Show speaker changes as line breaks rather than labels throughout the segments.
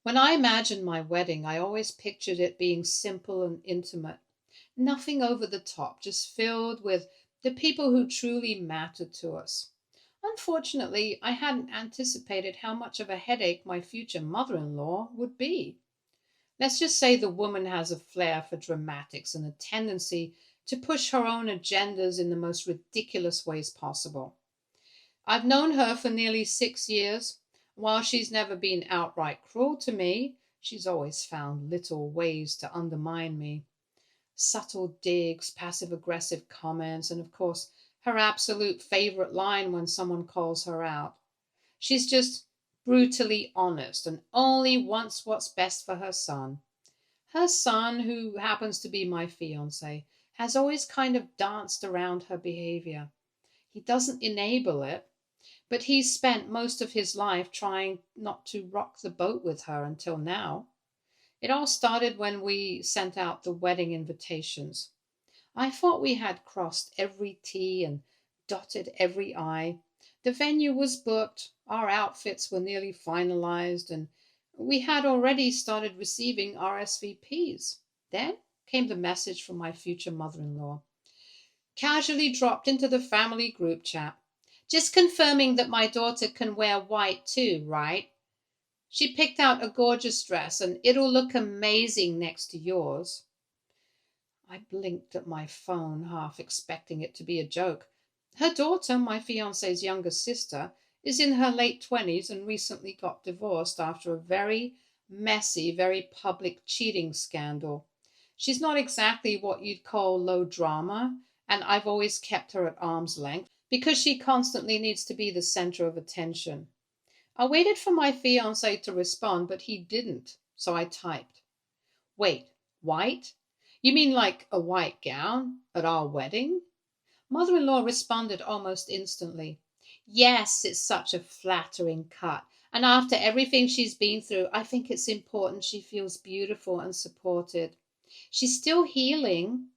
When I imagined my wedding, I always pictured it being simple and intimate. Nothing over the top, just filled with the people who truly mattered to us. Unfortunately, I hadn't anticipated how much of a headache my future mother in law would be. Let's just say the woman has a flair for dramatics and a tendency to push her own agendas in the most ridiculous ways possible. I've known her for nearly 6 years. While she's never been outright cruel to me, she's always found little ways to undermine me. Subtle digs, passive aggressive comments, and of course, her absolute favorite line when someone calls her out. She's just brutally honest and only wants what's best for her son. Her son, who happens to be my fiance, has always kind of danced around her behavior. He doesn't enable it, but he's spent most of his life trying not to rock the boat with her until now. It all started when we sent out the wedding invitations. I thought we had crossed every T and dotted every I. The venue was booked, our outfits were nearly finalized, and we had already started receiving RSVPs. Then came the message from my future mother in law, casually dropped into the family group chat. Just confirming that my daughter can wear white too, right? She picked out a gorgeous dress and it'll look amazing next to yours. I blinked at my phone, half expecting it to be a joke. Her daughter, my fiance's younger sister, is in her late 20s and recently got divorced after a very messy, very public cheating scandal. She's not exactly what you'd call low drama, and I've always kept her at arm's length because she constantly needs to be the center of attention. I waited for my fiance to respond, but he didn't, so I typed, "Wait, white? You mean like a white gown at our wedding?" Mother in law responded almost instantly. "Yes, it's such a flattering cut. And after everything she's been through, I think it's important she feels beautiful and supported. She's still healing."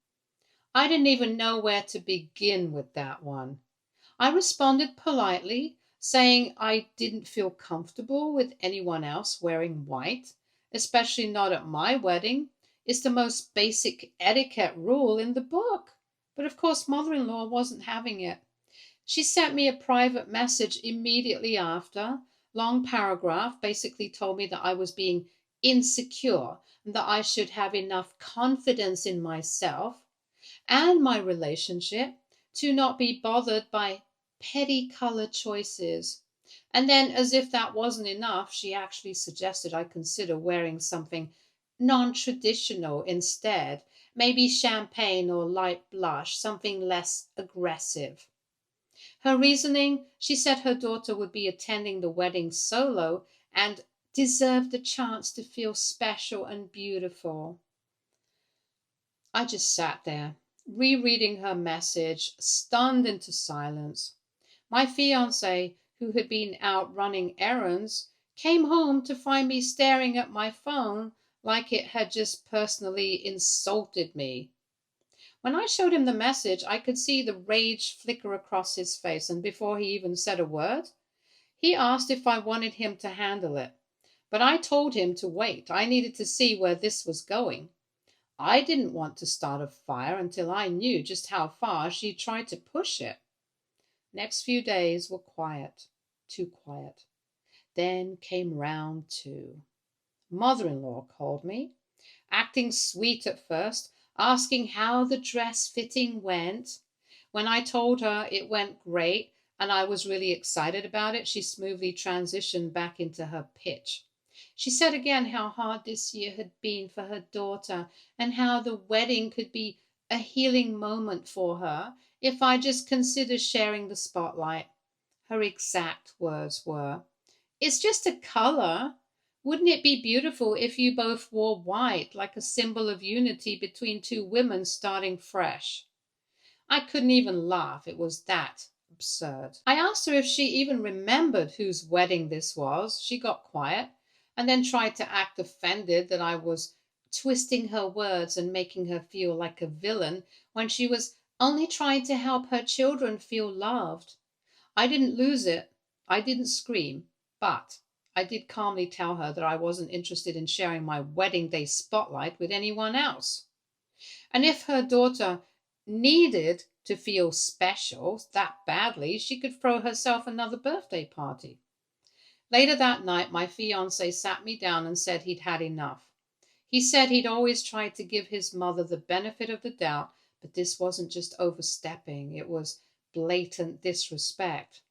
I didn't even know where to begin with that one. I responded politely, saying I didn't feel comfortable with anyone else wearing white, especially not at my wedding. It's the most basic etiquette rule in the book. But of course, mother in law wasn't having it. She sent me a private message immediately after, long paragraph, basically told me that I was being insecure and that I should have enough confidence in myself and my relationship to not be bothered by petty color choices. And then, as if that wasn't enough, she actually suggested I consider wearing something non traditional instead, maybe champagne or light blush, something less aggressive. Her reasoning, she said her daughter would be attending the wedding solo and deserved the chance to feel special and beautiful. I just sat there, rereading her message, stunned into silence. My fiance, who had been out running errands, came home to find me staring at my phone like it had just personally insulted me. When I showed him the message, I could see the rage flicker across his face, and before he even said a word, he asked if I wanted him to handle it. But I told him to wait. I needed to see where this was going. I didn't want to start a fire until I knew just how far she tried to push it. Next few days were quiet, too quiet. Then came round two. Mother in law called me, acting sweet at first, asking how the dress fitting went. When I told her it went great and I was really excited about it, she smoothly transitioned back into her pitch. She said again how hard this year had been for her daughter and how the wedding could be a healing moment for her if I just consider sharing the spotlight. Her exact words were, "It's just a color. Wouldn't it be beautiful if you both wore white like a symbol of unity between two women starting fresh?" I couldn't even laugh. It was that absurd. I asked her if she even remembered whose wedding this was. She got quiet and then tried to act offended that I was twisting her words and making her feel like a villain when she was only trying to help her children feel loved. I didn't lose it. I didn't scream, but I did calmly tell her that I wasn't interested in sharing my wedding day spotlight with anyone else. And if her daughter needed to feel special that badly, she could throw herself another birthday party. Later that night, my fiance sat me down and said he'd had enough. He said he'd always tried to give his mother the benefit of the doubt, but this wasn't just overstepping, it was blatant disrespect.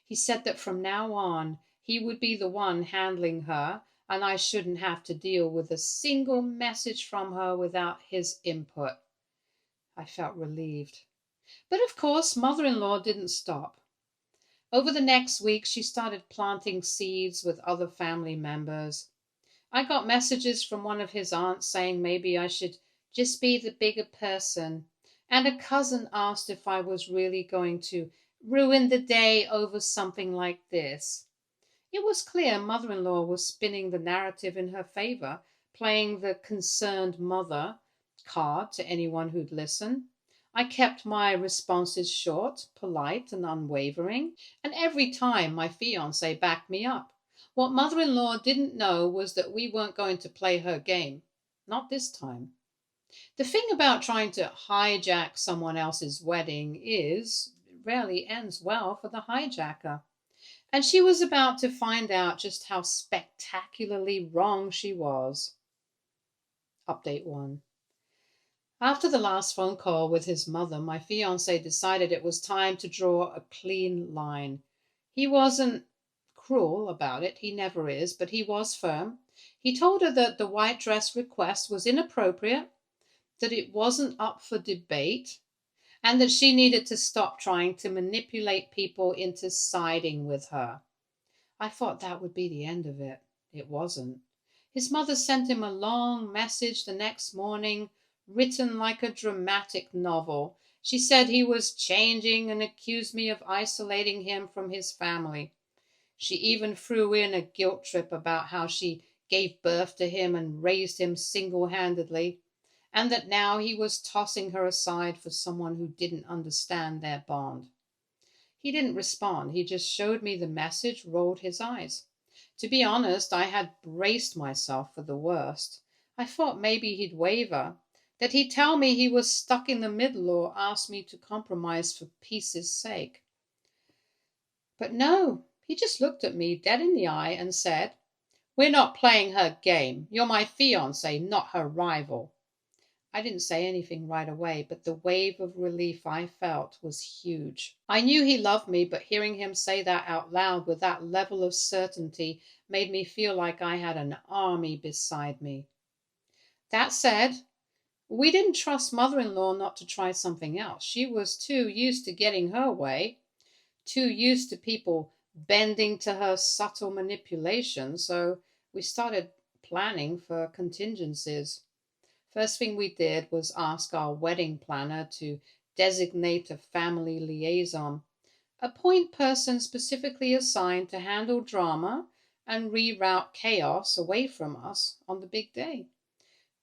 He said that from now on, he would be the one handling her, and I shouldn't have to deal with a single message from her without his input. I felt relieved. But of course, mother in law didn't stop. Over the next week, she started planting seeds with other family members. I got messages from one of his aunts saying maybe I should just be the bigger person, and a cousin asked if I was really going to ruin the day over something like this. It was clear mother in law was spinning the narrative in her favor, playing the concerned mother card to anyone who'd listen. I kept my responses short, polite, and unwavering, and every time my fiance backed me up. What mother in law didn't know was that we weren't going to play her game. Not this time. The thing about trying to hijack someone else's wedding is it rarely ends well for the hijacker. And she was about to find out just how spectacularly wrong she was. Update 1. After the last phone call with his mother, my fiance decided it was time to draw a clean line. He wasn't cruel about it, he never is, but he was firm. He told her that the white dress request was inappropriate, that it wasn't up for debate, and that she needed to stop trying to manipulate people into siding with her. I thought that would be the end of it. It wasn't. His mother sent him a long message the next morning, written like a dramatic novel. She said he was changing and accused me of isolating him from his family. She even threw in a guilt trip about how she gave birth to him and raised him single handedly, and that now he was tossing her aside for someone who didn't understand their bond. He didn't respond. He just showed me the message, rolled his eyes. To be honest, I had braced myself for the worst. I thought maybe he'd waver, that he'd tell me he was stuck in the middle or ask me to compromise for peace's sake. But no, he just looked at me dead in the eye and said, "We're not playing her game. You're my fiance, not her rival." I didn't say anything right away, but the wave of relief I felt was huge. I knew he loved me, but hearing him say that out loud with that level of certainty made me feel like I had an army beside me. That said, we didn't trust mother in law not to try something else. She was too used to getting her way, too used to people bending to her subtle manipulation, so we started planning for contingencies. First thing we did was ask our wedding planner to designate a family liaison, a point person specifically assigned to handle drama and reroute chaos away from us on the big day.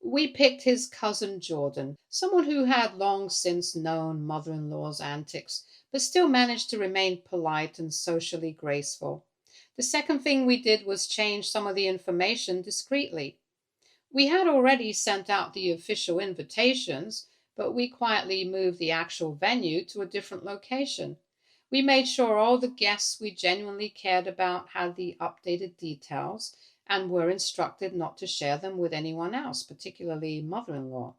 We picked his cousin Jordan, someone who had long since known mother in law's antics, but still managed to remain polite and socially graceful. The second thing we did was change some of the information discreetly. We had already sent out the official invitations, but we quietly moved the actual venue to a different location. We made sure all the guests we genuinely cared about had the updated details and were instructed not to share them with anyone else, particularly mother in law.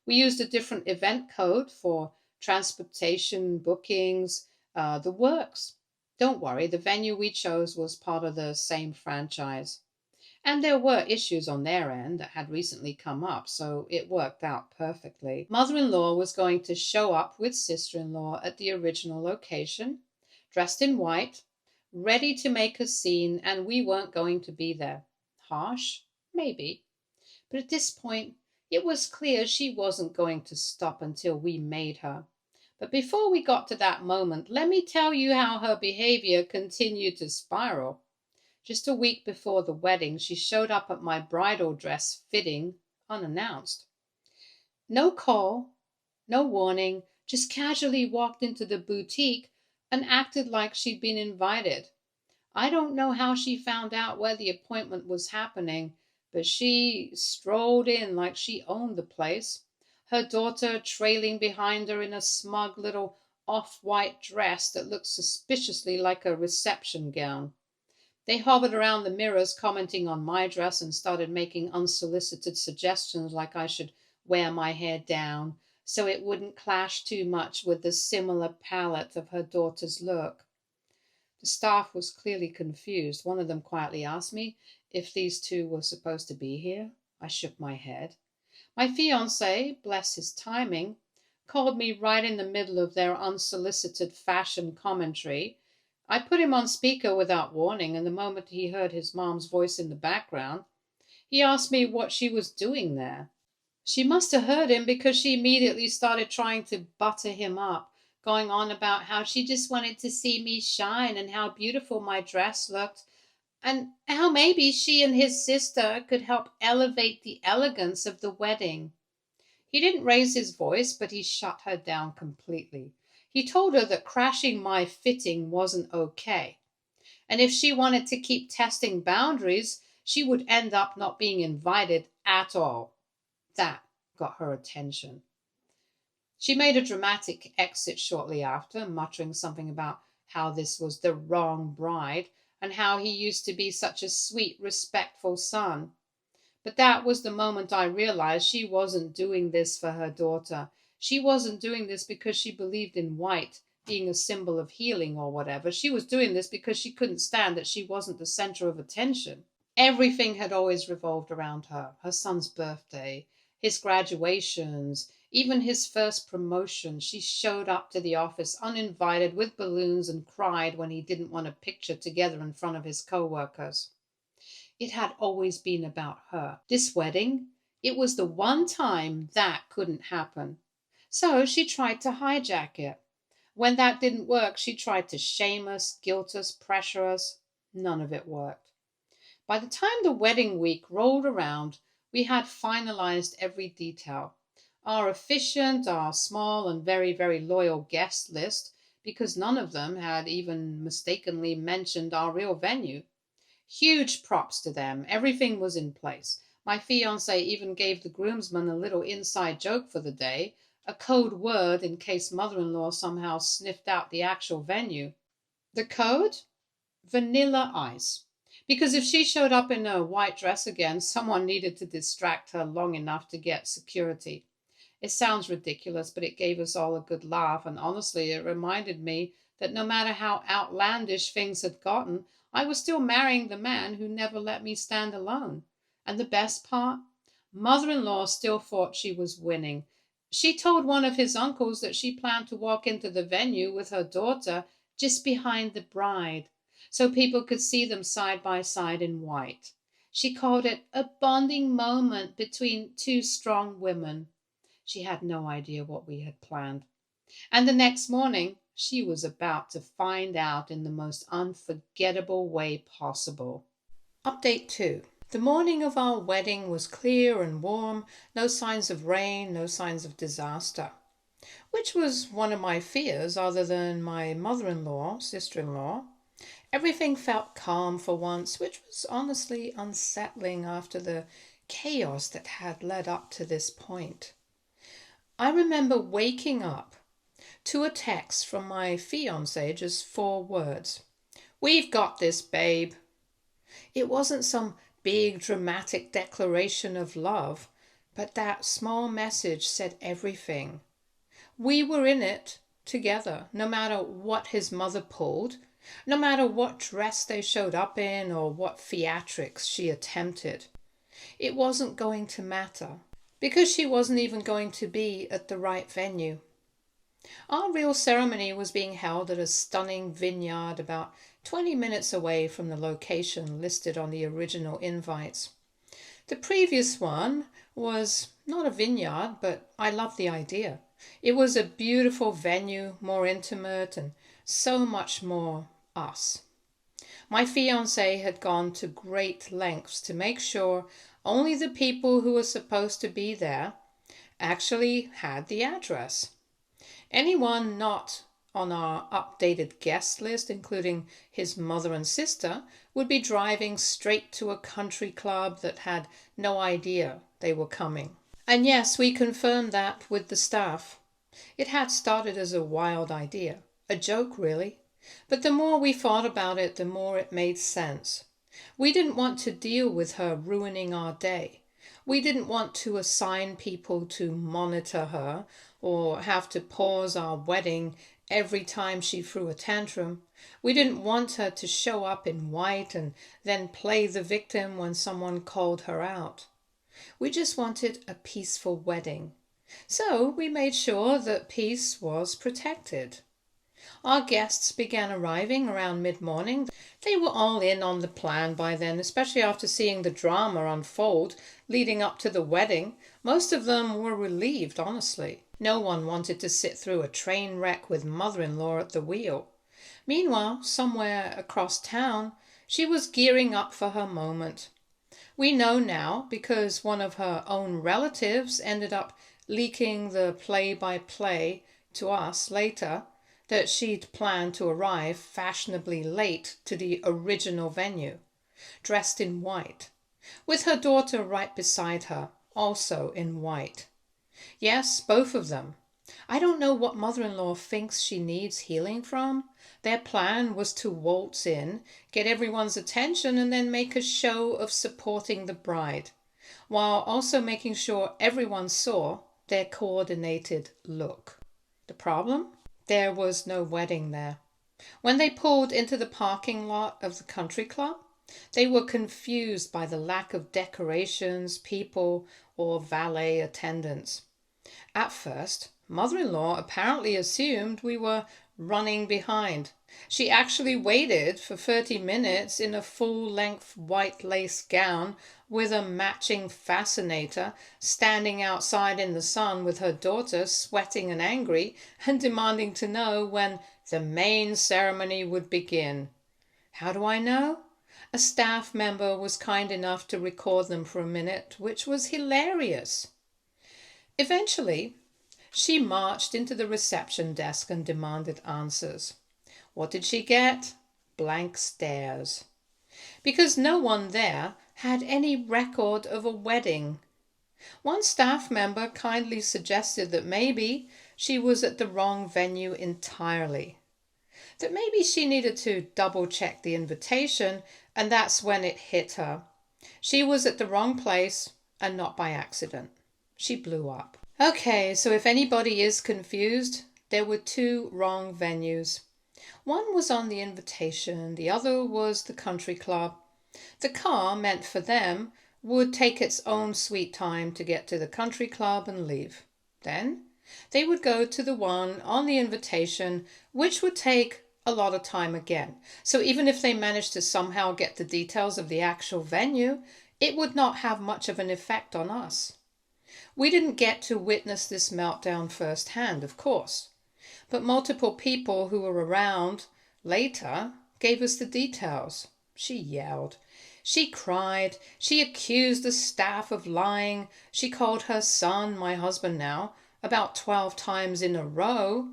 We used a different event code for transportation, bookings, the works. Don't worry, the venue we chose was part of the same franchise. And there were issues on their end that had recently come up, so it worked out perfectly. Mother in law was going to show up with sister in law at the original location, dressed in white, ready to make a scene, and we weren't going to be there. Harsh? Maybe. But at this point, it was clear she wasn't going to stop until we made her. But before we got to that moment, let me tell you how her behavior continued to spiral. Just a week before the wedding, she showed up at my bridal dress fitting unannounced. No call, no warning, just casually walked into the boutique and acted like she'd been invited. I don't know how she found out where the appointment was happening, but she strolled in like she owned the place, her daughter trailing behind her in a smug little off-white dress that looked suspiciously like a reception gown. They hovered around the mirrors, commenting on my dress, and started making unsolicited suggestions like I should wear my hair down so it wouldn't clash too much with the similar palette of her daughter's look. The staff was clearly confused. One of them quietly asked me if these two were supposed to be here. I shook my head. My fiancé, bless his timing, called me right in the middle of their unsolicited fashion commentary. I put him on speaker without warning, and the moment he heard his mom's voice in the background, he asked me what she was doing there. She must have heard him because she immediately started trying to butter him up, going on about how she just wanted to see me shine and how beautiful my dress looked, and how maybe she and his sister could help elevate the elegance of the wedding. He didn't raise his voice, but he shut her down completely. He told her that crashing my fitting wasn't okay, and if she wanted to keep testing boundaries, she would end up not being invited at all. That got her attention. She made a dramatic exit shortly after, muttering something about how this was the wrong bride and how he used to be such a sweet, respectful son. But that was the moment I realized she wasn't doing this for her daughter. She wasn't doing this because she believed in white being a symbol of healing or whatever. She was doing this because she couldn't stand that she wasn't the center of attention. Everything had always revolved around her: her son's birthday, his graduations, even his first promotion. She showed up to the office uninvited with balloons and cried when he didn't want a picture together in front of his co-workers. It had always been about her. This wedding, it was the one time that couldn't happen. So she tried to hijack it. When that didn't work, she tried to shame us, guilt us, pressure us. None of it worked. By the time the wedding week rolled around, we had finalized every detail. Our efficient, our small and very, very loyal guest list, because none of them had even mistakenly mentioned our real venue. Huge props to them. Everything was in place. My fiance even gave the groomsmen a little inside joke for the day, a code word in case mother in law somehow sniffed out the actual venue. The code? Vanilla ice. Because if she showed up in a white dress again, someone needed to distract her long enough to get security. It sounds ridiculous, but it gave us all a good laugh, and honestly, it reminded me that no matter how outlandish things had gotten, I was still marrying the man who never let me stand alone. And the best part? Mother in law still thought she was winning. She told one of his uncles that she planned to walk into the venue with her daughter just behind the bride, so people could see them side by side in white. She called it a bonding moment between two strong women. She had no idea what we had planned. And the next morning, she was about to find out in the most unforgettable way possible. Update 2. The morning of our wedding was clear and warm, no signs of rain, no signs of disaster, which was one of my fears other than my mother-in-law, sister-in-law. Everything felt calm for once, which was honestly unsettling after the chaos that had led up to this point. I remember waking up to a text from my fiancé, just 4 words. "We've got this, babe." It wasn't some big dramatic declaration of love, but that small message said everything. We were in it together, no matter what his mother pulled, no matter what dress they showed up in or what theatrics she attempted. It wasn't going to matter, because she wasn't even going to be at the right venue. Our real ceremony was being held at a stunning vineyard about 20 minutes away from the location listed on the original invites. The previous one was not a vineyard, but I loved the idea. It was a beautiful venue, more intimate and so much more us. My fiancé had gone to great lengths to make sure only the people who were supposed to be there actually had the address. Anyone not on our updated guest list, including his mother and sister, would be driving straight to a country club that had no idea they were coming. And yes, we confirmed that with the staff. It had started as a wild idea, a joke really, but the more we thought about it, the more it made sense. We didn't want to deal with her ruining our day. We didn't want to assign people to monitor her or have to pause our wedding every time she threw a tantrum. We didn't want her to show up in white and then play the victim when someone called her out. We just wanted a peaceful wedding. So we made sure that peace was protected. Our guests began arriving around mid-morning. They were all in on the plan by then, especially after seeing the drama unfold leading up to the wedding. Most of them were relieved, honestly. No one wanted to sit through a train wreck with mother-in-law at the wheel. Meanwhile, somewhere across town, she was gearing up for her moment. We know now because one of her own relatives ended up leaking the play-by-play to us later that she'd planned to arrive fashionably late to the original venue, dressed in white, with her daughter right beside her, also in white. Yes, both of them. I don't know what mother-in-law thinks she needs healing from. Their plan was to waltz in, get everyone's attention, and then make a show of supporting the bride, while also making sure everyone saw their coordinated look. The problem? There was no wedding there. When they pulled into the parking lot of the country club, they were confused by the lack of decorations, people, or valet attendants. At first, mother-in-law apparently assumed we were running behind. She actually waited for 30 minutes in a full-length white lace gown with a matching fascinator, standing outside in the sun with her daughter sweating and angry and demanding to know when the main ceremony would begin. How do I know? A staff member was kind enough to record them for a minute, which was hilarious. Eventually, she marched into the reception desk and demanded answers. What did she get? Blank stares. Because no one there had any record of a wedding. One staff member kindly suggested that maybe she was at the wrong venue entirely. That maybe she needed to double-check the invitation, and that's when it hit her. She was at the wrong place, and not by accident. She blew up. Okay, so if anybody is confused, there were two wrong venues. One was on the invitation, the other was the country club. The car meant for them would take its own sweet time to get to the country club and leave. Then they would go to the one on the invitation, which would take a lot of time again. So even if they managed to somehow get the details of the actual venue, it would not have much of an effect on us. We didn't get to witness this meltdown firsthand, of course, but multiple people who were around later gave us the details. She yelled. She cried. She accused the staff of lying. She called her son, my husband now, about 12 times in a row.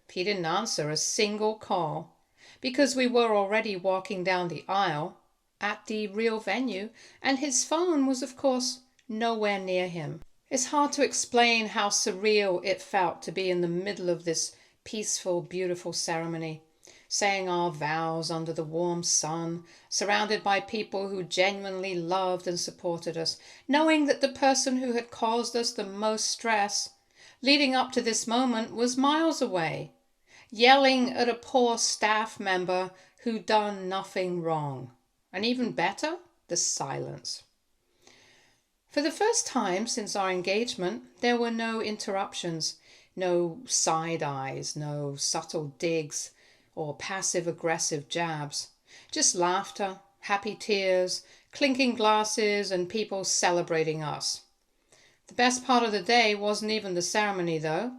He didn't answer a single call because we were already walking down the aisle at the real venue, and his phone was, of course, nowhere near him. It's hard to explain how surreal it felt to be in the middle of this peaceful, beautiful ceremony, saying our vows under the warm sun, surrounded by people who genuinely loved and supported us, knowing that the person who had caused us the most stress leading up to this moment was miles away, yelling at a poor staff member who'd done nothing wrong. And even better, the silence. For the first time since our engagement, there were no interruptions, no side eyes, no subtle digs or passive-aggressive jabs. Just laughter, happy tears, clinking glasses, and people celebrating us. The best part of the day wasn't even the ceremony, though.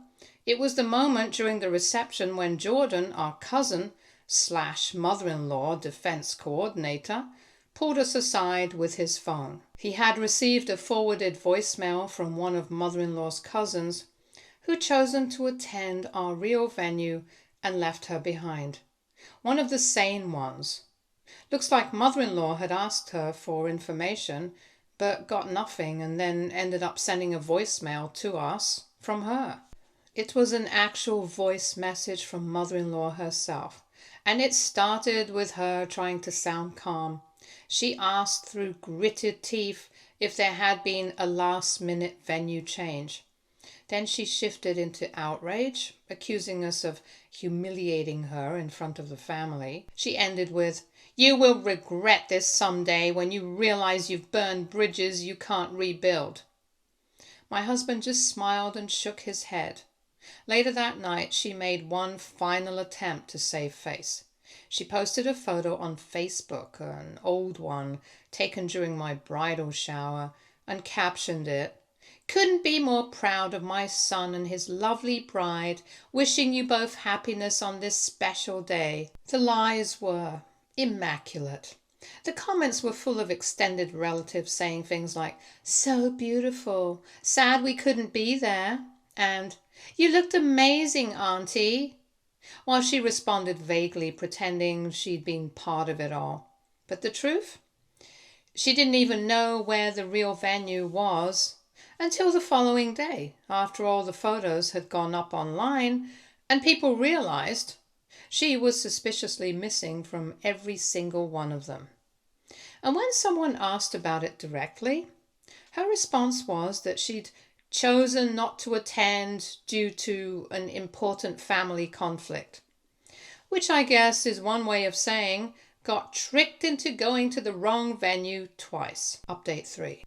It was the moment during the reception when Jordan, our cousin / mother-in-law defense coordinator, pulled us aside with his phone. He had received a forwarded voicemail from one of mother-in-law's cousins who'd chosen to attend our real venue and left her behind. One of the sane ones. Looks like mother-in-law had asked her for information, but got nothing, and then ended up sending a voicemail to us from her. It was an actual voice message from mother-in-law herself, and it started with her trying to sound calm. She asked through gritted teeth if there had been a last-minute venue change. Then she shifted into outrage, accusing us of humiliating her in front of the family. She ended with, "You will regret this someday when you realize you've burned bridges you can't rebuild." My husband just smiled and shook his head. Later that night, she made one final attempt to save face. She posted a photo on Facebook, an old one taken during my bridal shower, and captioned it, "Couldn't be more proud of my son and his lovely bride, wishing you both happiness on this special day." The lies were immaculate. The comments were full of extended relatives saying things like, "So beautiful, sad we couldn't be there," and "You looked amazing, Auntie," while she responded vaguely, pretending she'd been part of it all. But the truth? She didn't even know where the real venue was until the following day, after all the photos had gone up online and people realized she was suspiciously missing from every single one of them. And when someone asked about it directly, her response was that she'd chosen not to attend due to an important family conflict, which I guess is one way of saying got tricked into going to the wrong venue twice. Update 3.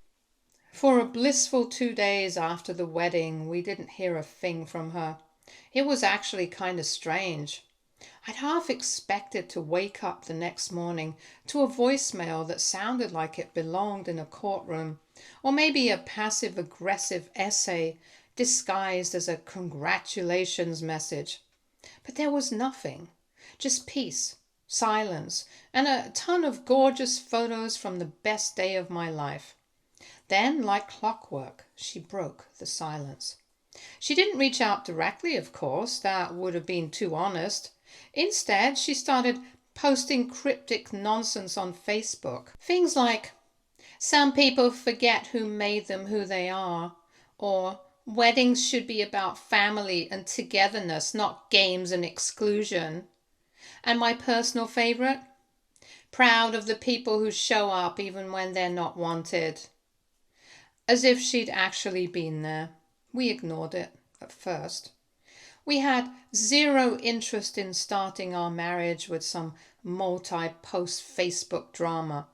For a blissful 2 days after the wedding, we didn't hear a thing from her. It was actually kind of strange. I'd half expected to wake up the next morning to a voicemail that sounded like it belonged in a courtroom, or maybe a passive-aggressive essay disguised as a congratulations message. But there was nothing, just peace, silence, and a ton of gorgeous photos from the best day of my life. Then, like clockwork, she broke the silence. She didn't reach out directly, of course, that would have been too honest. Instead, she started posting cryptic nonsense on Facebook. Things like, "Some people forget who made them who they are," or "Weddings should be about family and togetherness, not games and exclusion." And my personal favorite, "Proud of the people who show up even when they're not wanted." As if she'd actually been there. We ignored it at first. We had zero interest in starting our marriage with some multi-post Facebook drama.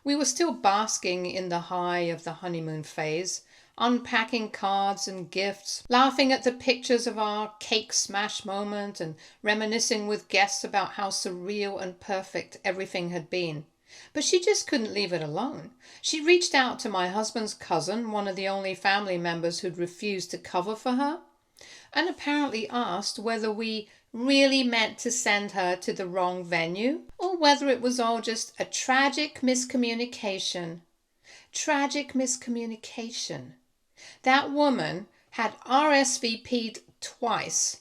We were still basking in the high of the honeymoon phase, unpacking cards and gifts, laughing at the pictures of our cake smash moment and reminiscing with guests about how surreal and perfect everything had been. But she just couldn't leave it alone. She reached out to my husband's cousin, one of the only family members who'd refused to cover for her, and apparently asked whether we really meant to send her to the wrong venue or whether it was all just a tragic miscommunication. Tragic miscommunication. That woman had RSVP'd twice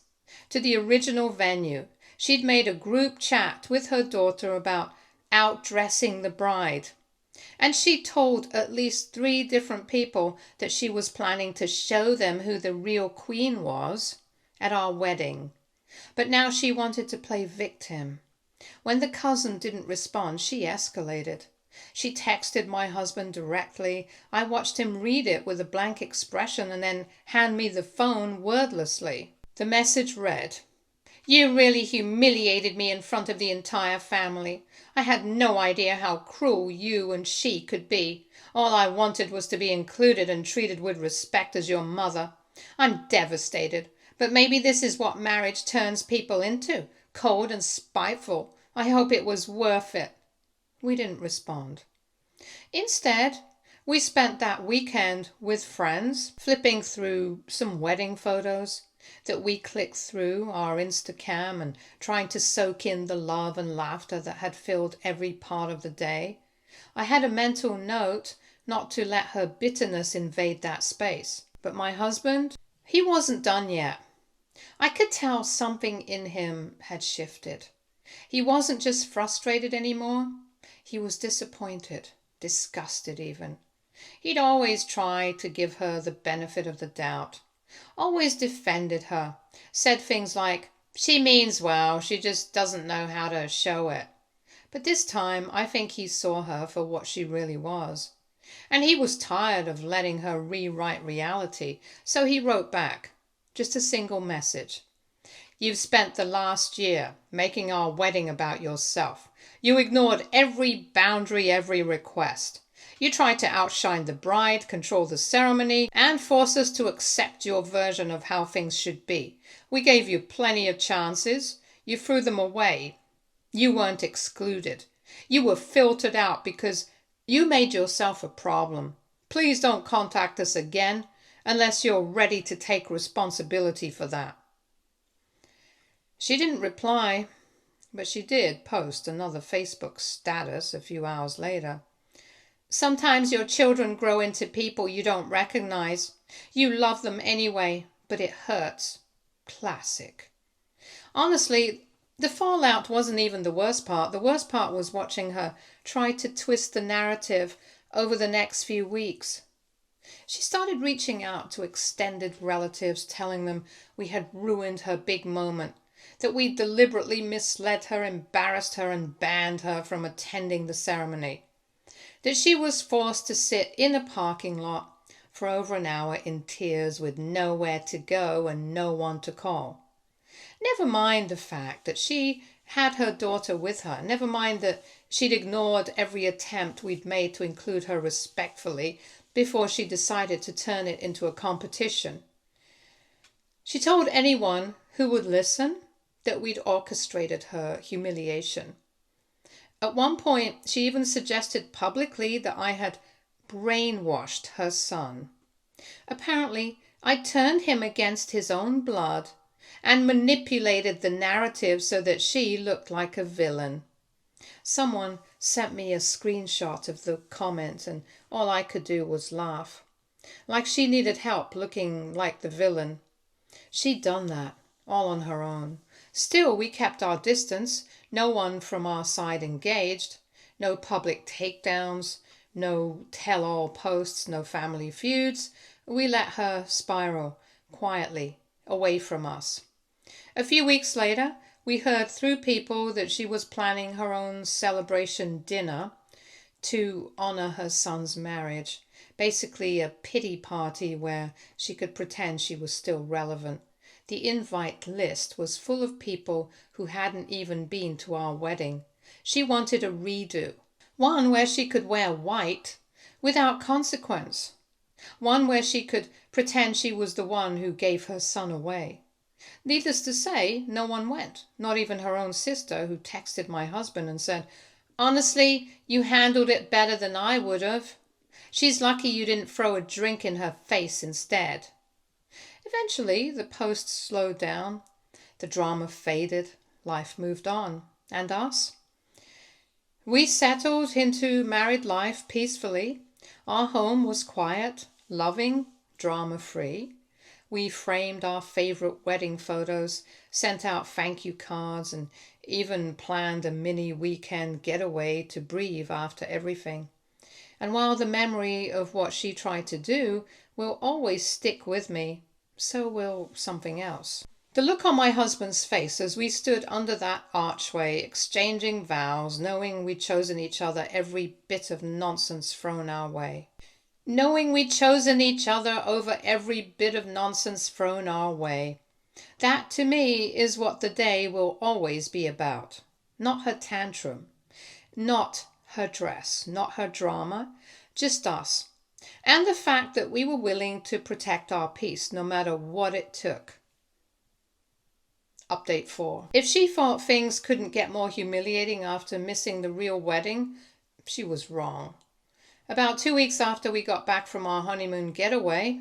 to the original venue. She'd made a group chat with her daughter about outdressing the bride. And she told at least 3 different people that she was planning to show them who the real queen was at our wedding. But now she wanted to play victim. When the cousin didn't respond, she escalated. She texted my husband directly. I watched him read it with a blank expression and then hand me the phone wordlessly. The message read, "You really humiliated me in front of the entire family. I had no idea how cruel you and she could be. All I wanted was to be included and treated with respect as your mother. I'm devastated, but maybe this is what marriage turns people into, cold and spiteful. I hope it was worth it." We didn't respond. Instead, we spent that weekend with friends, flipping through some wedding photos that we clicked through our Instacam and trying to soak in the love and laughter that had filled every part of the day. I had a mental note not to let her bitterness invade that space. But my husband, he wasn't done yet. I could tell something in him had shifted. He wasn't just frustrated anymore. He was disappointed, disgusted even. He'd always tried to give her the benefit of the doubt, always defended her, said things like, "She means well, she just doesn't know how to show it." But this time I think he saw her for what she really was. And he was tired of letting her rewrite reality, so he wrote back, just a single message. "You've spent the last year making our wedding about yourself. You ignored every boundary, every request. You tried to outshine the bride, control the ceremony, and force us to accept your version of how things should be. We gave you plenty of chances. You threw them away. You weren't excluded. You were filtered out because you made yourself a problem. Please don't contact us again unless you're ready to take responsibility for that." She didn't reply, but she did post another Facebook status a few hours later. "Sometimes your children grow into people you don't recognize. You love them anyway, but it hurts." Classic. Honestly, the fallout wasn't even the worst part. The worst part was watching her try to twist the narrative over the next few weeks. She started reaching out to extended relatives, telling them we had ruined her big moment, that we deliberately misled her, embarrassed her, and banned her from attending the ceremony, that she was forced to sit in a parking lot for over an hour in tears with nowhere to go and no one to call. Never mind the fact that she had her daughter with her. Never mind that she'd ignored every attempt we'd made to include her respectfully before she decided to turn it into a competition. She told anyone who would listen that we'd orchestrated her humiliation. At one point, she even suggested publicly that I had brainwashed her son. Apparently, I turned him against his own blood and manipulated the narrative so that she looked like a villain. Someone sent me a screenshot of the comment, and all I could do was laugh. Like she needed help looking like the villain. She'd done that, all on her own. Still, we kept our distance. No one from our side engaged. No public takedowns. No tell-all posts. No family feuds. We let her spiral quietly away from us. A few weeks later, we heard through people that she was planning her own celebration dinner to honor her son's marriage. Basically a pity party where she could pretend she was still relevant. The invite list was full of people who hadn't even been to our wedding. She wanted a redo. One where she could wear white without consequence. One where she could pretend she was the one who gave her son away. Needless to say, no one went, not even her own sister, who texted my husband and said, "Honestly, you handled it better than I would have. She's lucky you didn't throw a drink in her face instead." Eventually, the posts slowed down, the drama faded, life moved on. And us? We settled into married life peacefully. Our home was quiet, loving, drama-free. We framed our favorite wedding photos, sent out thank you cards, and even planned a mini weekend getaway to breathe after everything. And while the memory of what she tried to do will always stick with me, so will something else. The look on my husband's face as we stood under that archway, exchanging vows, knowing we'd chosen each other every bit of nonsense thrown our way. Knowing we'd chosen each other over every bit of nonsense thrown our way. That, to me, is what the day will always be about. Not her tantrum. Not her dress. Not her drama. Just us. And the fact that we were willing to protect our peace no matter what it took. Update 4. If she thought things couldn't get more humiliating after missing the real wedding, she was wrong. About 2 weeks after we got back from our honeymoon getaway,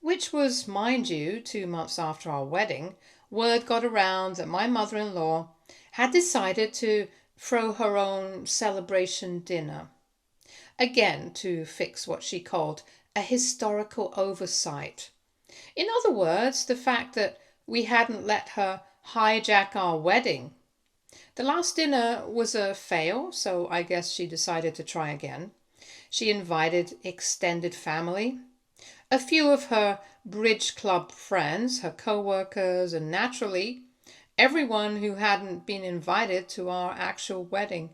which was, mind you, 2 months after our wedding, word got around that my mother-in-law had decided to throw her own celebration dinner. Again, to fix what she called a historical oversight. In other words, the fact that we hadn't let her hijack our wedding. The last dinner was a fail, so I guess she decided to try again. She invited extended family, a few of her bridge club friends, her co-workers, and naturally, everyone who hadn't been invited to our actual wedding.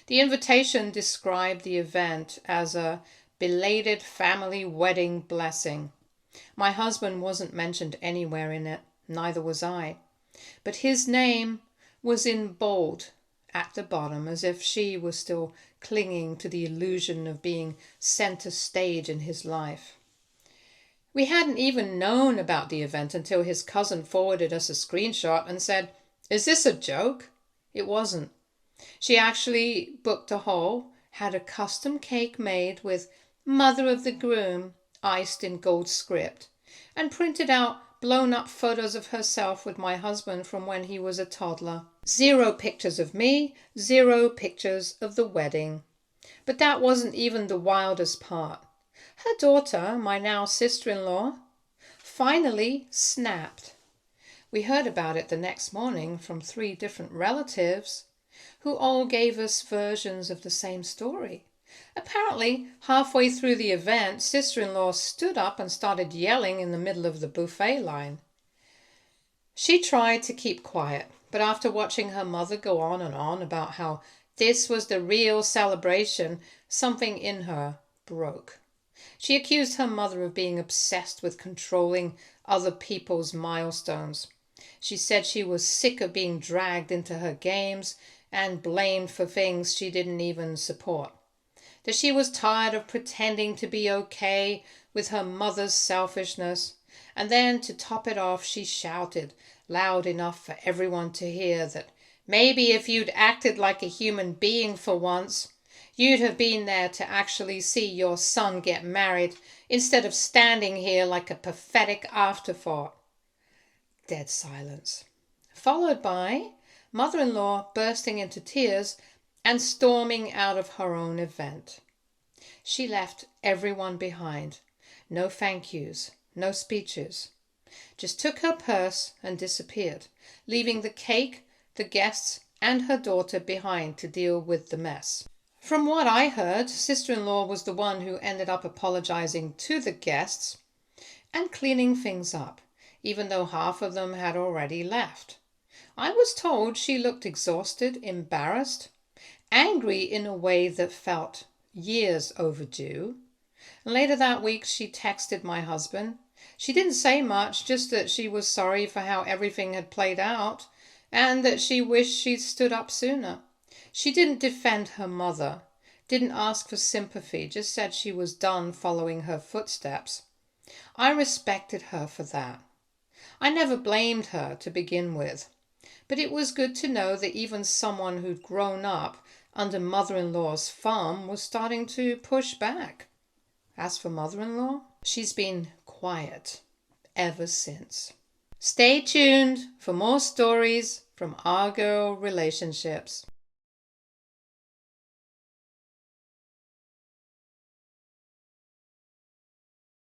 The invitation described the event as a belated family wedding blessing. My husband wasn't mentioned anywhere in it, neither was I, but his name was in bold at the bottom, as if she was still clinging to the illusion of being center stage in his life. We hadn't even known about the event until his cousin forwarded us a screenshot and said, "Is this a joke?" It wasn't. She actually booked a hall, had a custom cake made with "Mother of the Groom" iced in gold script, and printed out blown up photos of herself with my husband from when he was a toddler. 0 pictures of me, 0 pictures of the wedding. But that wasn't even the wildest part. Her daughter, my now sister-in-law, finally snapped. We heard about it the next morning from 3 different relatives who all gave us versions of the same story. Apparently, halfway through the event, sister-in-law stood up and started yelling in the middle of the buffet line. She tried to keep quiet, but after watching her mother go on and on about how this was the real celebration, something in her broke. She accused her mother of being obsessed with controlling other people's milestones. She said she was sick of being dragged into her games and blamed for things she didn't even support. That she was tired of pretending to be okay with her mother's selfishness. And then, to top it off, she shouted loud enough for everyone to hear that maybe if you'd acted like a human being for once, you'd have been there to actually see your son get married instead of standing here like a pathetic afterthought. Dead silence, followed by mother-in-law bursting into tears and storming out of her own event. She left everyone behind. No thank yous, no speeches. Just took her purse and disappeared, leaving the cake, the guests, and her daughter behind to deal with the mess. From what I heard, sister-in-law was the one who ended up apologizing to the guests and cleaning things up, even though half of them had already left. I was told she looked exhausted, embarrassed, angry in a way that felt years overdue. Later that week, she texted my husband. She didn't say much, just that she was sorry for how everything had played out and that she wished she'd stood up sooner. She didn't defend her mother, didn't ask for sympathy, just said she was done following her footsteps. I respected her for that. I never blamed her to begin with, but it was good to know that even someone who'd grown up under mother-in-law's thumb was starting to push back. As for mother-in-law, she's been quiet ever since. Stay tuned for more stories from our girl relationships.